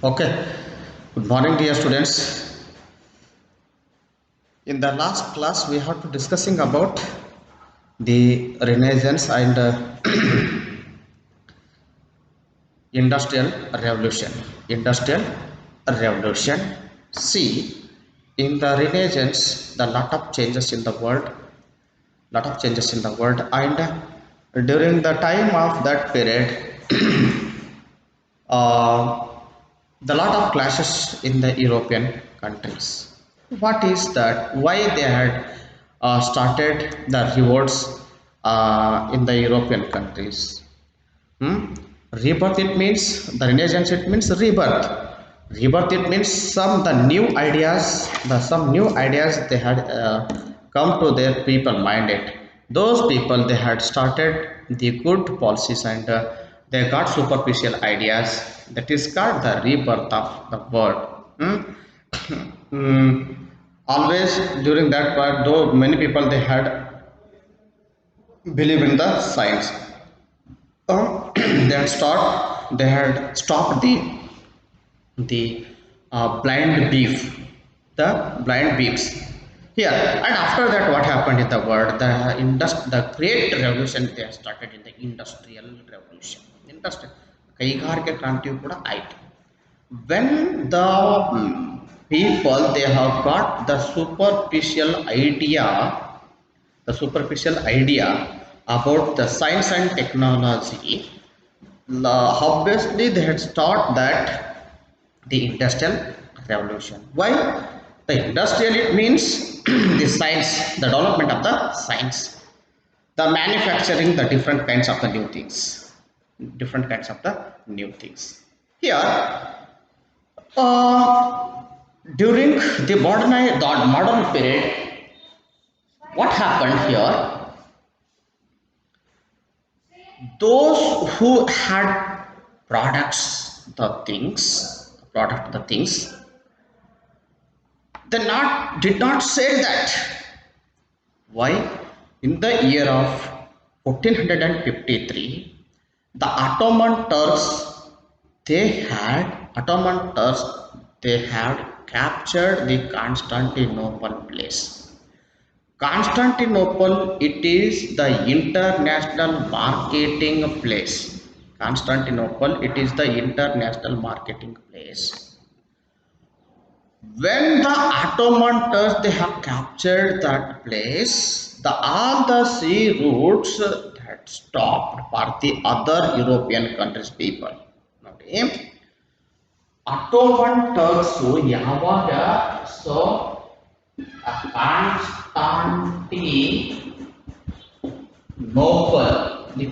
Okay, good morning, dear students. In the last class, we have to discussing about the Renaissance and Industrial Revolution. Industrial Revolution. See, in the Renaissance, the lot of changes in the world, and during the time of that period, uh, the lot of clashes in the European countries. What is that? Why they had started the revolts in the European countries? Hmm? Rebirth it means the Renaissance. It means rebirth. Rebirth it means the new ideas. Some new ideas they had come to their people minded. Those people they had started the good policies and they got superficial ideas. That is called the rebirth of the world. Hmm? Hmm. Always during that part, though many people they had believe in the science. They had stopped the blind beef, the blind beefs here. And after that, what happened in the world? The great revolution they started in the industrial revolution. Industrial ಕೈಗಾರಿಕೆ ಕ್ರಾಂತಿಯು ಕೂಡ ಆಯಿತು. When the people they have got the superficial idea about the science and technology, obviously they had started that the industrial revolution. Why? The industrial it means the science, the development of the science, the manufacturing the different kinds of the new things. Here, during the modern period, what happened here? Those who had the things, they not did not say that. Why? In the year of 1453, the Ottoman Turks they had captured the Constantinople place. Constantinople, it is the international marketing place. Constantinople, it is the international marketing place. When the Ottoman Turks they have captured that place, all the sea routes that stopped for the other European countries people. Okay. Ottoman Turks ಯಾವಾಗ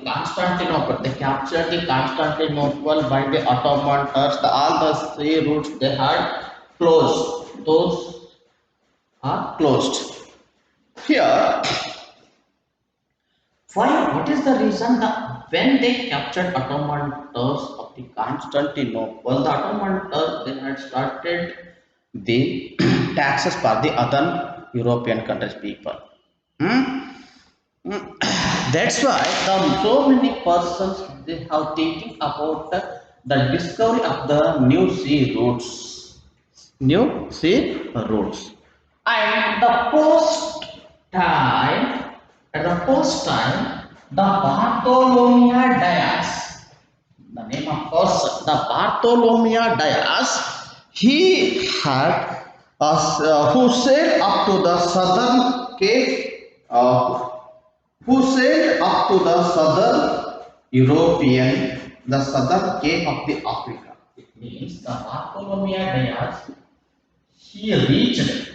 Constantinople, they captured the Constantinople by the Ottoman Turks. All the sea routes they had closed. Those are closed. Here, why? What is the reason that when they captured Ottoman Turks of the Constantinople, the Ottoman Turks they had started the taxes for the other European countries people. Hmm? That's why so many persons they have thinking about the discovery of the new sea routes, and time, at the post time, the Bartholomew Dias, the name of person, the Bartholomew Dias, he had who sailed up to the southern cape. Who sailed up to the southern cape of the Africa. It means the Bartholomew Dias, he reached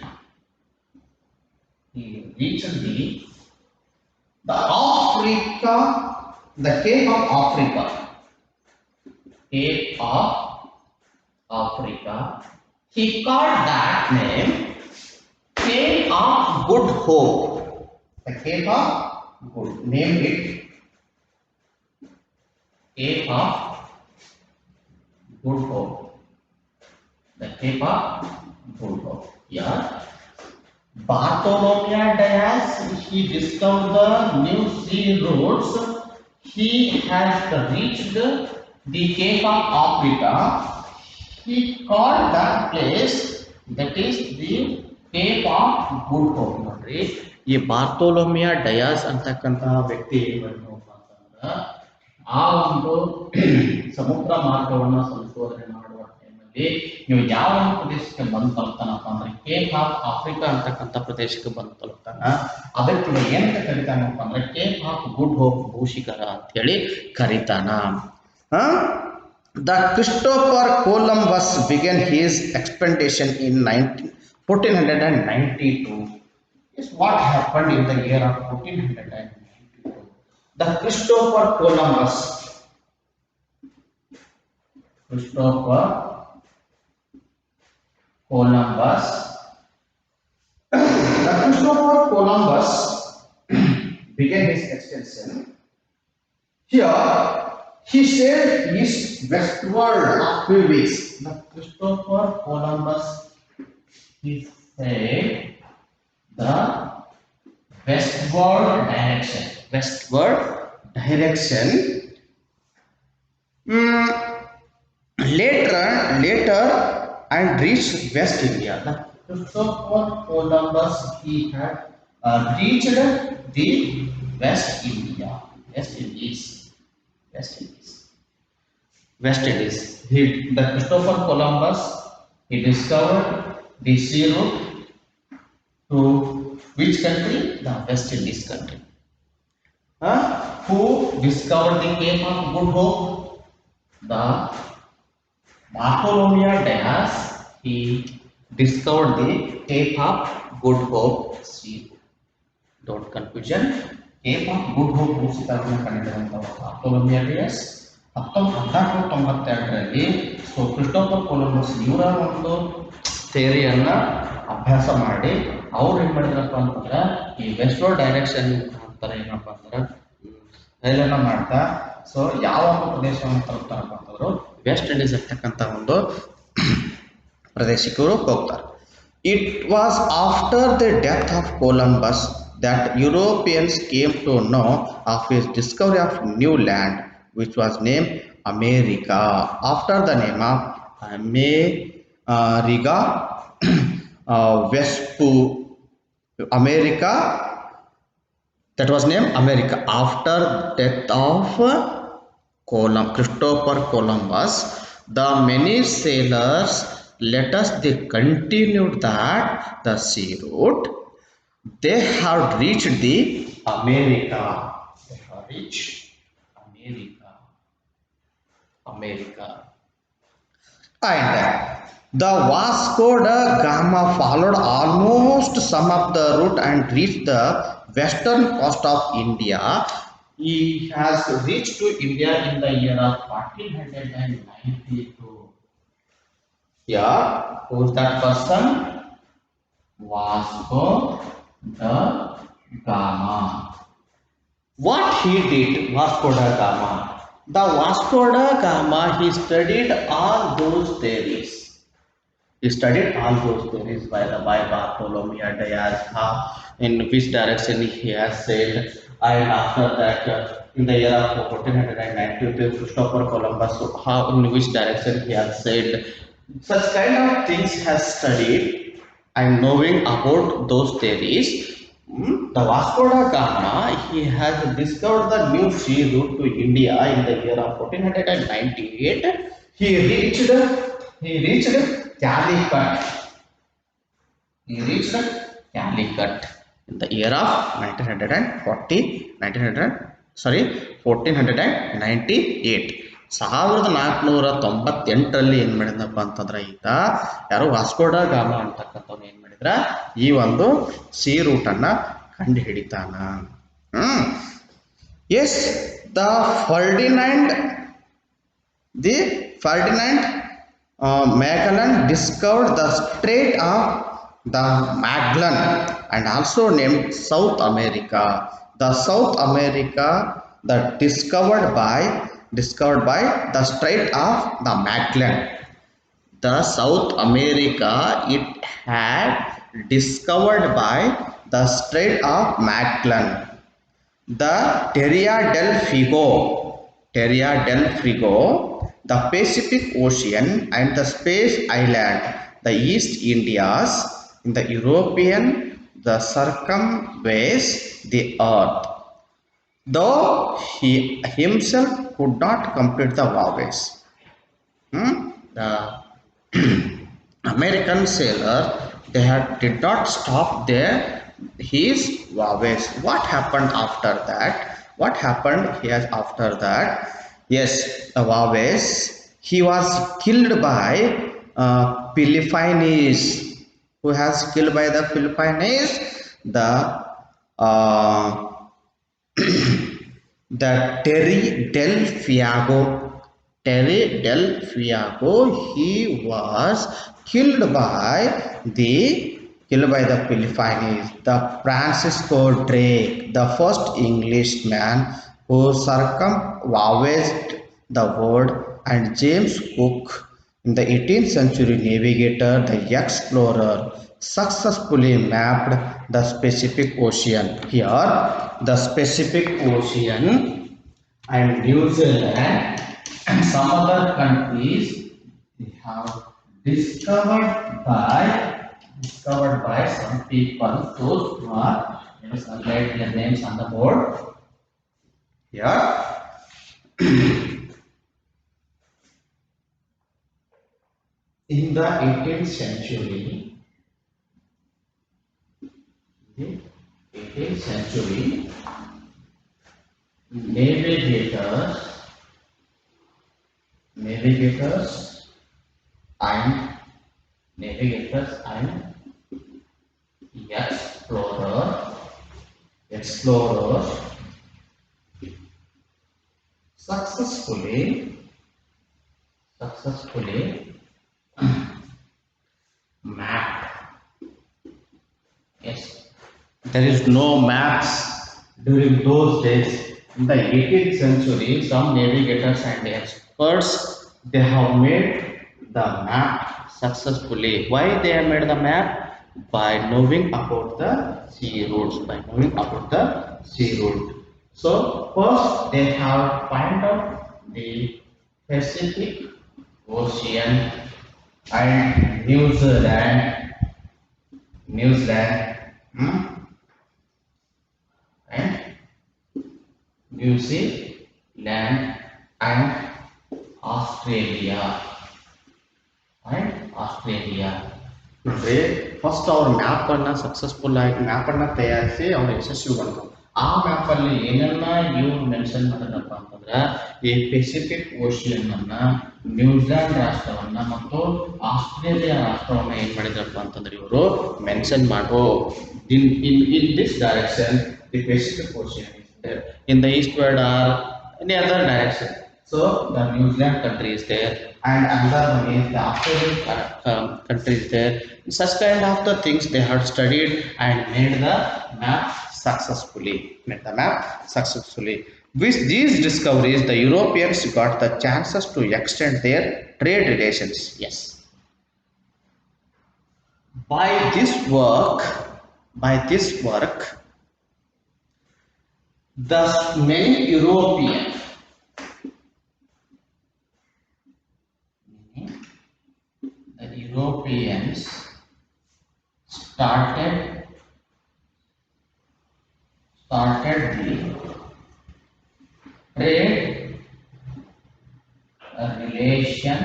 the Africa, the Cape of Africa. Cape of Africa. He called that name Cape of Good Hope. The Cape of Good. Name it Cape of Good Hope. The Cape of Good Hope. Yeah. Bartholomew Dias, he discovered the new sea routes. He has reached the Cape of Africa. He called that place that is the Cape of Good Hope ನೋಡ್ರಿ. ಈ ಬಾರ್ತೋಲೋಮಿಯಾ ಡಯಾಸ್ ಅಂತಕ್ಕಂತಹ ವ್ಯಕ್ತಿ ಏನ್ ಮಾಡಿದ್ನಪ್ಪ ಅಂತಂದ್ರ ಆ ಒಂದು ಸಮುದ್ರ ಮಾರ್ಗವನ್ನ ಸಂಶೋಧನೆ ಮಾಡುವ ಟೈಮಲ್ಲಿ ನೀವು ಯಾವ ಒಂದು ಪ್ರದೇಶಕ್ಕೆ ಬಂದು ತಲುಪ್ತಾನಪ್ಪ ಅಂದ್ರೆ ಕೇಪ್ ಆಫ್ ಆಫ್ರಿಕಾ ಅಂತಕ್ಕಂಥ ಪ್ರದೇಶಕ್ಕೆ ಬಂದು ತಲುಪ್ತಾನ. ಅದಕ್ಕೆ ಇವ ಏನಂತ ಕರಿತಾನಪ್ಪ ಅಂದ್ರೆ ಕೇಪ್ ಆಫ್ ಗುಡ್ ಹೋಪ್ ಭೂಶಿಖರ ಅಂತ ಹೇಳಿ ಕರಿತಾನ. The Christopher Columbus began his expedition in 1492. Is what happened in the year of 1492. The Christopher Columbus, Christopher Columbus, the Christopher Columbus began his extension. Here, he sailed east westward of 3 weeks. The Christopher Columbus, he sailed the westward direction. Westward direction. Later, and reached West India. The Christopher Columbus, he had reached the West India, West Indies. West Indies. West Indies. The Christopher Columbus, he discovered the sea route to which country? The West Indies country. Who discovered the Cape of Good Hope? The Bartholomew Dias. He discovered the Cape of Good Hope sea route. Don't confusion. Cape of Good Hope ಭೂಶಿಖರವನ್ನು ಕಂಡಿಡಿದಂತಹ Bartholomew Diaz 1492ರಲ್ಲಿ Christopher Columbus ಇವರ ಒಂದು ಥಿಯರಿಯನ್ನ ಅಭ್ಯಾಸ ಮಾಡಿ ಅವ್ರು ಏನು ಮಾಡಿದ್ರಪ್ಪ ಅಂತಂದ್ರೆ ಈ ವೆಸ್ಟ್ವರ್ಡ್ ಡೈರೆಕ್ಷನ್ ಮುಖಾಂತರ ಏನಪ್ಪ ಅಂದ್ರೆ ರೈಲನ್ನ ಮಾಡ್ತಾ ಯಾವ ಒಂದು ಪ್ರದೇಶವನ್ನು ತಲುಪ್ತಾರಪ್ಪ ಅಂತಂದ್ರು ವೆಸ್ಟ್ ಇಂಡೀಸ್ ಅಂತಕ್ಕಂಥ ಒಂದು ಪ್ರದೇಶಕ್ಕೆ ಹೋಗ್ತಾರೆ. It was after the death of Columbus that Europeans came to know of his discovery of new land, which was named America after the name of America. West to America, that was named America after death of Christopher Columbus. The many sailors they continued that the sea route. They have reached the America. They have reached America. And the Vasco da Gama followed almost some of the route and reached the western coast of India. He has reached to India in the year of 1492. Yeah, who's that person? Vasco da Gama. What he did, Vasco da Gama? The Vasco da Gama, he studied all those theories. He studied all those theories by Bartholomew Dias, in which direction he has sailed, and after that, in the year of 1492, Christopher Columbus, in which direction he has sailed. Such kind of things has studied. And knowing about those theories, the Vasco da Gama, he has discovered the new sea route to India in the year of 1498. He reached Calicut. He reached Calicut in the year of 1498. 1498ರಲ್ಲಿ ಏನು ಮಾಡಿದಪ್ಪ ಅಂತಂದ್ರೆ ಈತ ಯಾರು ವಾಸ್ಕೋ ಡ ಗಾಮ ಅಂತಕ್ಕಂಥವ್ನು ಏನು ಮಾಡಿದ್ರ ಈ ಒಂದು sea ರೂಟನ್ನ ಕಂಡು ಹಿಡಿತಾನ. Yes, Ferdinand Magellan discovered the Strait of the Magellan and also named South America. The South America that discovered by the Strait of the Magellan. The South America, it had discovered by the Strait of Magellan. The Terra del Fuego the Pacific Ocean and the Space Island, the East Indias, in the European, the circumvays the earth, though he himself could not complete the voyages. The American sailor did not stop there his voyage. What happened after that? What happened here after that? Yes, the voyage. He was killed by Philippines. Who has killed by the Philippines? The uh, the Terry del Fuego. Terry del Fuego, he was killed by the Philippines. The Francisco Drake, the first Englishman who circumnavigated the world, and James Cook, in the 18th century navigator, the explorer, successfully mapped the Pacific Ocean. Here, the Pacific Ocean and New Zealand and some other countries they have discovered by some people. Those who are, let us write their names on the board here. In the 18th century, the 18th century, navigators and explorers successfully mapped. Yes, there is no maps during those days. In the 18th century, some navigators and experts they have made the map successfully. Why they have made the map? By knowing about the sea routes. So first they have find out the Pacific Ocean and New Zealand, and New Zealand and Australia ನೋಡ್ರಿ first ಅವ್ರ map ಅನ್ನ successful ಆಗಿ map ಅನ್ನ ತಯಾರಿಸಿ ಅವ್ರು ಯಶಸ್ವಿಗೊಂಡ್ರು. ಆ map ಅಲ್ಲಿ ಏನೆಲ್ಲ ಇವ್ರು ಮೆನ್ಷನ್ ಮಾಡಿದ್ರಪ್ಪ ಅಂತಂದ್ರೆ ಈ ಪೆಸಿಫಿಕ್ ಓಷಿಯನ್ ಅನ್ನ, ನ್ಯೂಜಿಲ್ಯಾಂಡ್ ರಾಷ್ಟ್ರವನ್ನ ಮತ್ತು ಆಸ್ಟ್ರೇಲಿಯಾ ರಾಷ್ಟ್ರವನ್ನ ಏನ್ ಮಾಡಿದ್ರಪ್ಪ ಅಂತಂದ್ರೆ ಇವರು ಮೆನ್ಷನ್ ಮಾಡೋ in this direction the Pacific Ocean is there, in the eastward or any other direction. So the New Zealand country is there, and another one is the Australian country is there. Such kind of the things they have studied and made the map successfully. With these discoveries, the Europeans got the chances to extend their trade relations. Yes. By this work, thus many Europeans started the trade relationship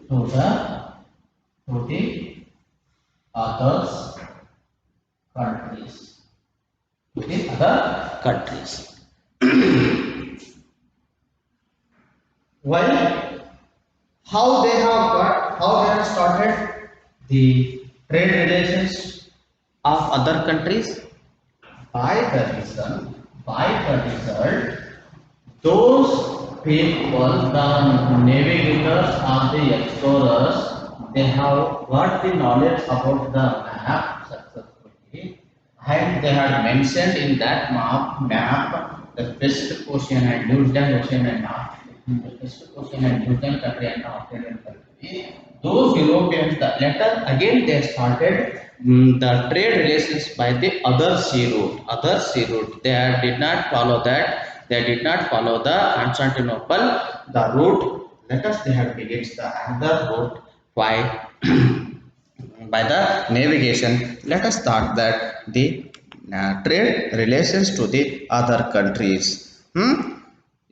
to the others countries. Why? How they have started the trade relations of other countries? By the result, those people, the navigators or the explorers, they have got the knowledge about the map successfully, and they had mentioned in that map the Pacific Ocean and New Zealand Ocean and the Pacific Ocean and New Zealand country and Australian country. Those Europeans, the later again they started the trade relations by the other sea route. They did not follow that They did not follow the Constantinople, the route. Let us they have begins the another route by by the navigation. Let us start that the trade relations to the other countries.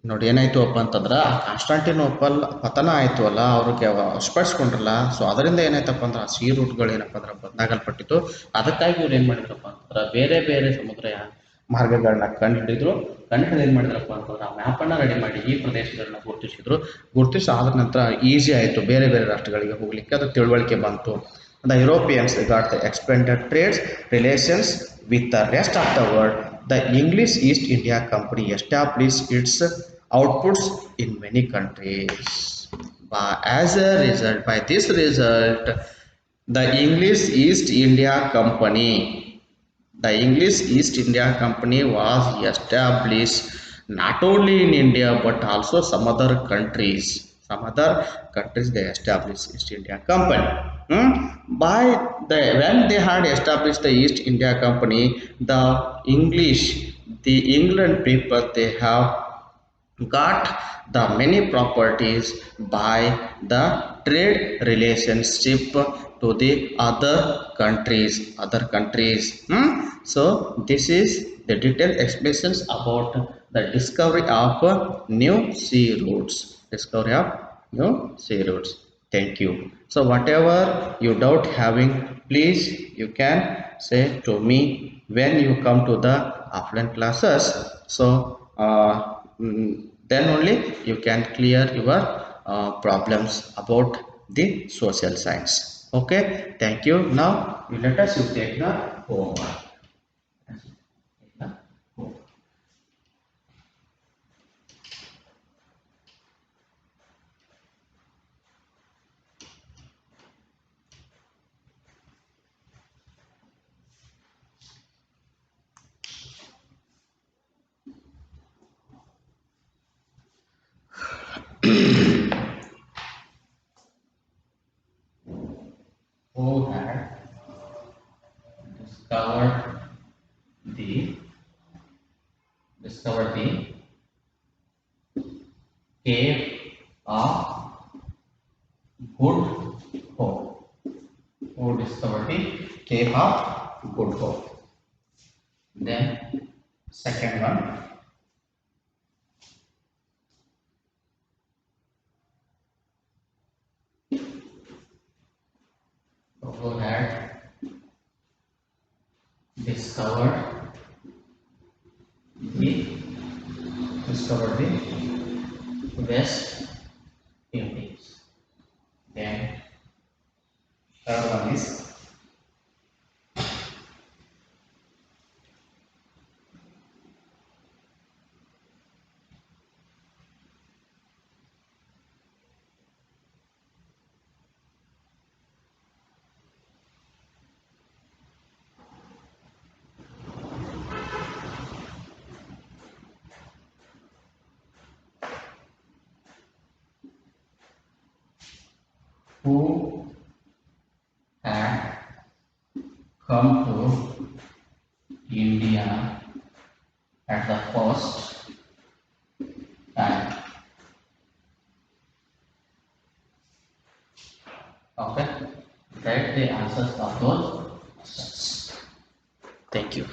ನೋಡಿ ಏನಾಯ್ತು ಅಪ್ಪ ಅಂತಂದ್ರೆ ಆ Constantinople ಪತನ ಆಯ್ತು ಅಲ್ಲ ಅವ್ರಿಗೆ ವಶಪಡಿಸ್ಕೊಂಡ್ರಲ್ಲ. So ಅದರಿಂದ ಏನಾಯ್ತಪ್ಪ ಅಂದ್ರೆ ಆ ಸಿ ರೂಟ್ಗಳು ಏನಪ್ಪ ಅಂದ್ರೆ ಬದಲಾಗಲ್ಪಟ್ಟಿತ್ತು. ಅದಕ್ಕಾಗಿ ಇವ್ರು ಏನು ಮಾಡಿದ್ರಪ್ಪ ಅಂತಂದ್ರೆ ಬೇರೆ ಬೇರೆ ಸಮುದ್ರ ಮಾರ್ಗಗಳನ್ನ ಕಂಡುಹಿಡಿದ್ರು. ಕಂಡುಹಿಡಿದು ಏನು ಮಾಡಿದ್ರಪ್ಪ ಅಂತಂದ್ರೆ ಆ ಮ್ಯಾಪನ್ನು ರೆಡಿ ಮಾಡಿ ಈ ಪ್ರದೇಶಗಳನ್ನ ಗುರುತಿಸಿದ್ರು. ಗುರುತಿಸಿ ಆದ ನಂತರ ಈಸಿ ಆಯಿತು ಬೇರೆ ಬೇರೆ ರಾಷ್ಟ್ರಗಳಿಗೆ ಹೋಗ್ಲಿಕ್ಕೆ, ಅದು ತಿಳುವಳಿಕೆ ಬಂತು. The Europeans got the expanded trade relations with the rest of the world. The English East India Company established its outputs in many countries. As a result, by this result, the English East India Company, the English East India Company was established not only in India but also some other countries. Some other countries they established East India Company. By the when they had established the East India Company, the English, the England people they have got the many properties by the trade relationship to the other countries. So this is the detailed explanations about the discovery of new sea routes. Thank you. So whatever you doubt having, please you can say to me when you come to the offline classes. So then only you can clear your problems about the social science. Okay, thank you. Now let us you take the homework. Who had discovered the discovered the cave of Good Hope? Who discovered the cave of Good Hope? Then second one, who had discovered the West Indies. Then third one is who had come to India at the first time. Okay, write the answers of those questions. Thank you.